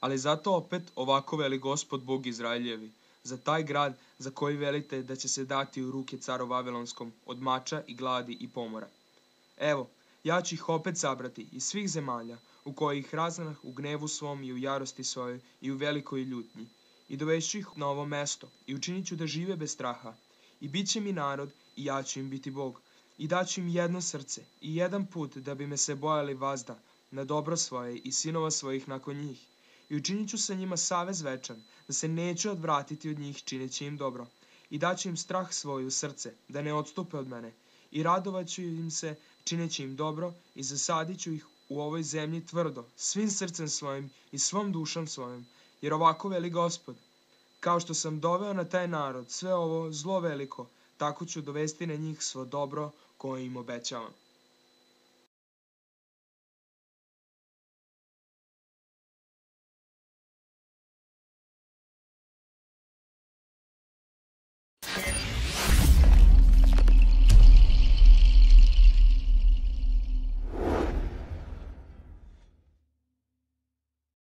Ali zato opet ovako veli Gospod Bog Izraeljevi, za taj grad za koji velite da će se dati u ruke caru Vavilonskom od mača i gladi i pomora. Evo, ja ću ih opet sabrati iz svih zemalja u koje ih raznah u gnevu svom i u jarosti svojoj i u velikoj ljutnji, i dovešću ih na ovo mesto i učinit ću da žive bez straha, i bit će mi narod i ja ću im biti Bog, i daću im jedno srce i jedan put da bi me se bojali vazda na dobro svoje i sinova svojih nakon njih, i učinit ću sa njima savez večan, da se neću odvratiti od njih čineći im dobro, i daću im strah svoj u srce, da ne odstupe od mene, i radovaću im se čineći im dobro, i zasadit ću ih u ovoj zemlji tvrdo, svim srcem svojim i svom dušom svojom, jer ovako veli Gospod, kao što sam doveo na taj narod sve ovo zlo veliko, tako ću dovesti na njih svo dobro koje im obećavam.